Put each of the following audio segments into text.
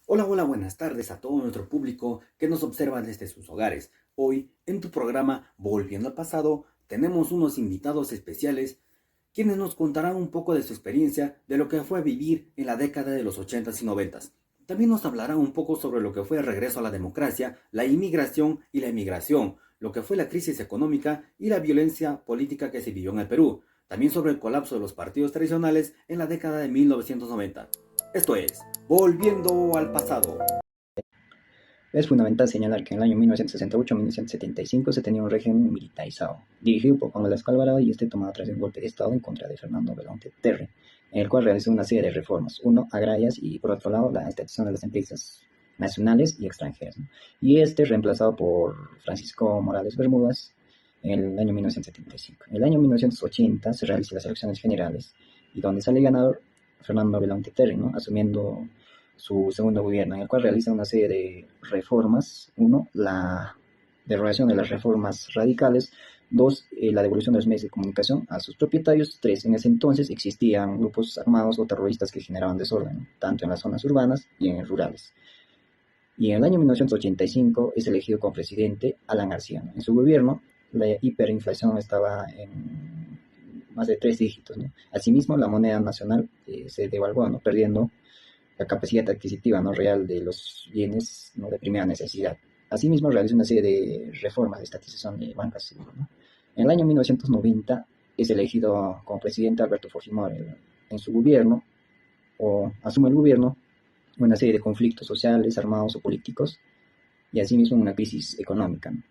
Hola, hola, buenas tardes a todo nuestro público que nos observa desde sus hogares. Hoy, en tu programa Volviendo al Pasado, tenemos unos invitados especiales quienes nos contarán un poco de su experiencia de lo que fue vivir en la década de los 80s y 90s. También nos hablarán un poco sobre lo que fue el regreso a la democracia, la inmigración y la emigración, lo que fue la crisis económica y la violencia política que se vivió en el Perú. También sobre el colapso de los partidos tradicionales en la década de 1990. Esto es Volviendo al Pasado. Es fundamental señalar que en el año 1968-1975 se tenía un régimen militarizado, dirigido por Juan Velasco Alvarado y tomado tras un golpe de Estado en contra de Fernando Belaúnde Terry, en el cual realizó una serie de reformas, uno, agrarias y por otro lado la estatización de las empresas nacionales y extranjeras, ¿no? Y reemplazado por Francisco Morales Bermúdez en el año 1975. En el año 1980 se realizan las elecciones generales y donde sale ganador Fernando Belaúnde Terry, ¿no? Asumiendo su segundo gobierno, en el cual realiza una serie de reformas. Uno, la derogación de las reformas radicales. Dos, la devolución de los medios de comunicación a sus propietarios. Tres, en ese entonces existían grupos armados o terroristas que generaban desorden, tanto en las zonas urbanas y en rurales. Y en el año 1985 es elegido como presidente Alan García, ¿no? En su gobierno, la hiperinflación estaba en más de 3 dígitos, ¿no? Asimismo, la moneda nacional se devaluó, ¿no? Perdiendo la capacidad adquisitiva, ¿no?, real de los bienes, ¿no?, de primera necesidad. Asimismo, realizó una serie de reformas de estatización de bancas, ¿no? En el año 1990 es elegido como presidente Alberto Fujimori. En su gobierno, o asume el gobierno, una serie de conflictos sociales, armados o políticos, y asimismo una crisis económica, ¿no?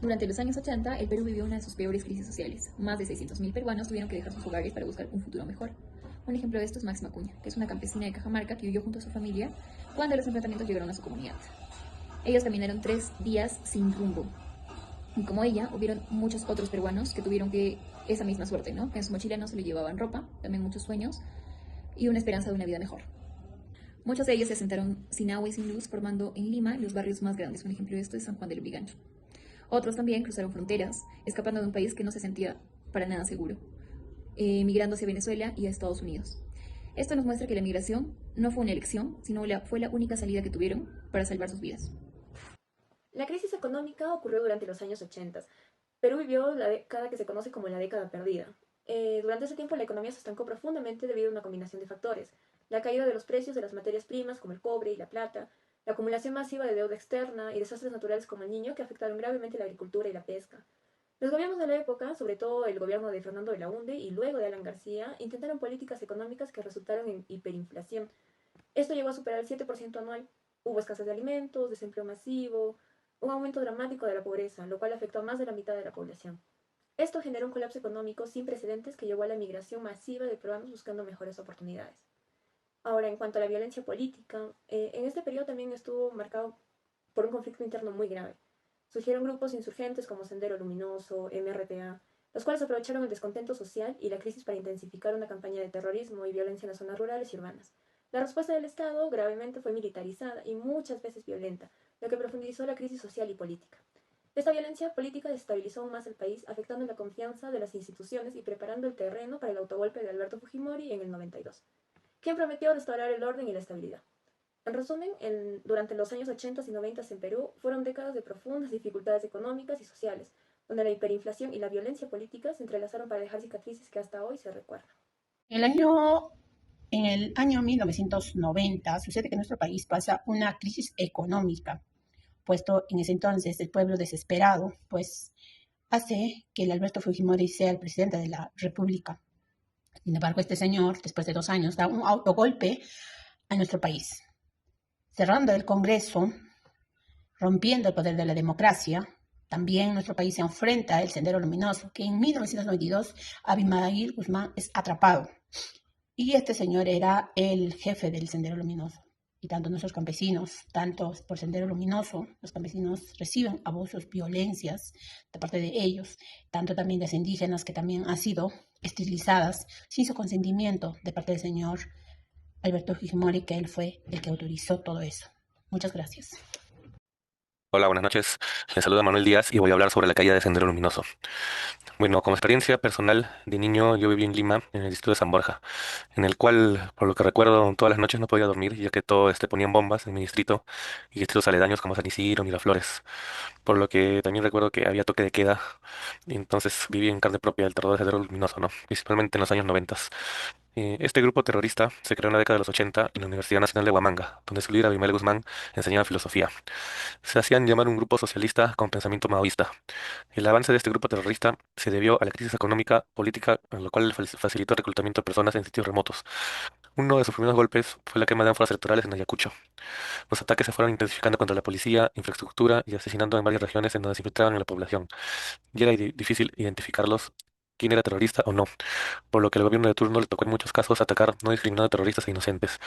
Durante los años 80, el Perú vivió una de sus peores crisis sociales. Más de 600.000 peruanos tuvieron que dejar sus hogares para buscar un futuro mejor. Un ejemplo de esto es Máxima Cuña, que es una campesina de Cajamarca que vivió junto a su familia cuando los enfrentamientos llegaron a su comunidad. Ellos caminaron 3 días sin rumbo. Y como ella, hubieron muchos otros peruanos que tuvieron esa misma suerte, ¿no? Que en su mochila no se le llevaban ropa, también muchos sueños y una esperanza de una vida mejor. Muchos de ellos se asentaron sin agua y sin luz, formando en Lima los barrios más grandes. Un ejemplo de esto es San Juan del Lurigancho. Otros también cruzaron fronteras, escapando de un país que no se sentía para nada seguro, migrando hacia Venezuela y a Estados Unidos. Esto nos muestra que la migración no fue una elección, sino fue la única salida que tuvieron para salvar sus vidas. La crisis económica ocurrió durante los años 80. Perú vivió la década que se conoce como la década perdida. Durante ese tiempo la economía se estancó profundamente debido a una combinación de factores: la caída de los precios de las materias primas como el cobre y la plata, la acumulación masiva de deuda externa y desastres naturales como el Niño que afectaron gravemente la agricultura y la pesca. Los gobiernos de la época, sobre todo el gobierno de Fernando Belaúnde y luego de Alan García, intentaron políticas económicas que resultaron en hiperinflación. Esto llegó a superar el 7% anual. Hubo escasez de alimentos, desempleo masivo, un aumento dramático de la pobreza, lo cual afectó a más de la mitad de la población. Esto generó un colapso económico sin precedentes que llevó a la migración masiva de peruanos buscando mejores oportunidades. Ahora, en cuanto a la violencia política, en este periodo también estuvo marcado por un conflicto interno muy grave. Surgieron grupos insurgentes como Sendero Luminoso, MRTA, los cuales aprovecharon el descontento social y la crisis para intensificar una campaña de terrorismo y violencia en las zonas rurales y urbanas. La respuesta del Estado gravemente fue militarizada y muchas veces violenta, lo que profundizó la crisis social y política. Esta violencia política desestabilizó aún más el país, afectando la confianza de las instituciones y preparando el terreno para el autogolpe de Alberto Fujimori en el 92, quien prometió restaurar el orden y la estabilidad. En resumen, durante los años 80 y 90 en Perú fueron décadas de profundas dificultades económicas y sociales, donde la hiperinflación y la violencia política se entrelazaron para dejar cicatrices que hasta hoy se recuerdan. El año, en el año 1990 sucede que nuestro país pasa una crisis económica, puesto en ese entonces el pueblo desesperado, pues hace que el Alberto Fujimori sea el presidente de la República. Sin embargo, este señor, después de 2 años, da un autogolpe a nuestro país, cerrando el Congreso, rompiendo el poder de la democracia. También nuestro país se enfrenta al Sendero Luminoso, que en 1992 Abimael Guzmán es atrapado. Y este señor era el jefe del Sendero Luminoso. Y tanto nuestros campesinos, tanto por Sendero Luminoso, los campesinos reciben abusos, violencias de parte de ellos, tanto también de las indígenas que también han sido esterilizadas sin su consentimiento de parte del señor Alberto Fujimori, que él fue el que autorizó todo eso. Muchas gracias. Hola, buenas noches. Les saluda Manuel Díaz y voy a hablar sobre la caída de Sendero Luminoso. Bueno, como experiencia personal de niño, yo viví en Lima, en el distrito de San Borja, en el cual, por lo que recuerdo, todas las noches no podía dormir, ya que todo ponían bombas en mi distrito y distritos aledaños como San Isidro, Miraflores. Por lo que también recuerdo que había toque de queda, y entonces viví en carne propia el terror de Sendero Luminoso, ¿no? Principalmente en los años 90. Este grupo terrorista se creó en la década de los 80 en la Universidad Nacional de Huamanga, donde su líder Abimael Guzmán enseñaba filosofía. Se hacían llamar un grupo socialista con pensamiento maoísta. El avance de este grupo terrorista se debió a la crisis económica, política, lo cual facilitó el reclutamiento de personas en sitios remotos. Uno de sus primeros golpes fue la quema de ánforas electorales en Ayacucho. Los ataques se fueron intensificando contra la policía, infraestructura y asesinando en varias regiones en donde se infiltraban en la población. Y era difícil identificarlos quién era terrorista o no, por lo que el gobierno de turno le tocó en muchos casos atacar no discriminando a terroristas e inocentes.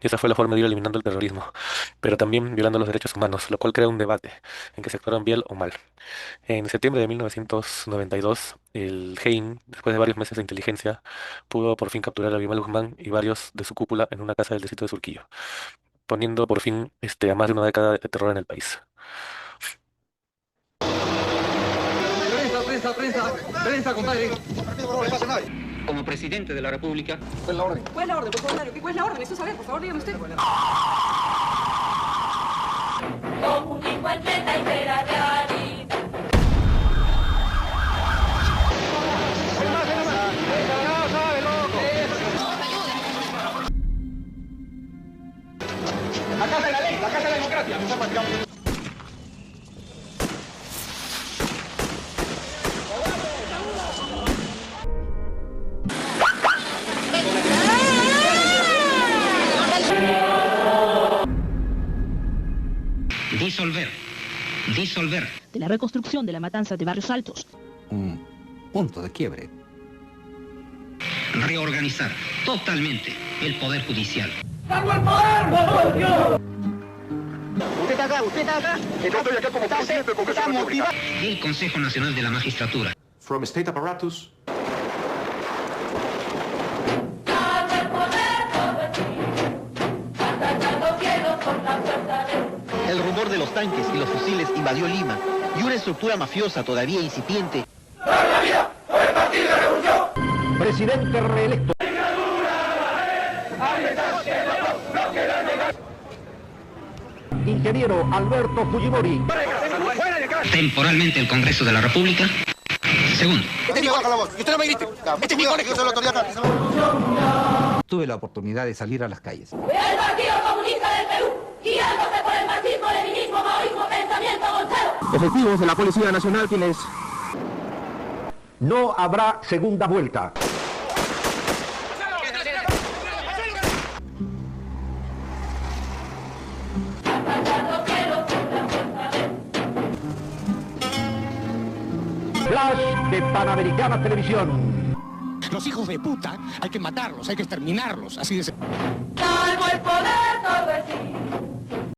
Y esa fue la forma de ir eliminando el terrorismo, pero también violando los derechos humanos, lo cual crea un debate en que se actuaron bien o mal. En septiembre de 1992, el Hein, después de varios meses de inteligencia, pudo por fin capturar a Abimael Guzmán y varios de su cúpula en una casa del distrito de Surquillo, poniendo por fin a más de una década de terror en el país. Prensa, compadre. Como presidente de la República. ¿Cuál es la orden? ¿Cuál es la orden, por favor? ¿Cuál es la orden? Necesito saber, por favor, dígame usted. Comunismo enfrenta y será realista. La casa de la ley, la casa de la democracia. Disolver. De la reconstrucción de la matanza de Barrios Altos. Un punto de quiebre. Reorganizar totalmente el Poder Judicial. ¡Vamos al poder! ¡Dios! Usted está acá. Yo estoy acá como presidente del Congreso de la República. El Consejo Nacional de la Magistratura. From state apparatus. El rumor de los tanques y los fusiles invadió Lima y una estructura mafiosa todavía incipiente. ¡Dar la vida por el Partido de la Revolución! Presidente reelecto. Ingeniero Alberto Fujimori. Temporalmente el Congreso de la República. Segundo. Baja la voz. Y usted no me grite. Este es mi colegio, yo soy la autoridad. Tuve la oportunidad de salir a las calles. ¡El Partido Comunista del Perú! ¡Guiándose por el marxismo, leninismo, maoísmo, pensamiento gonzalo! Efectivos de la Policía Nacional quienes... No habrá segunda vuelta. Flash de Panamericana Televisión. Los hijos de puta hay que matarlos, hay que exterminarlos, así de... ¡Salvo el poder, todo es sí!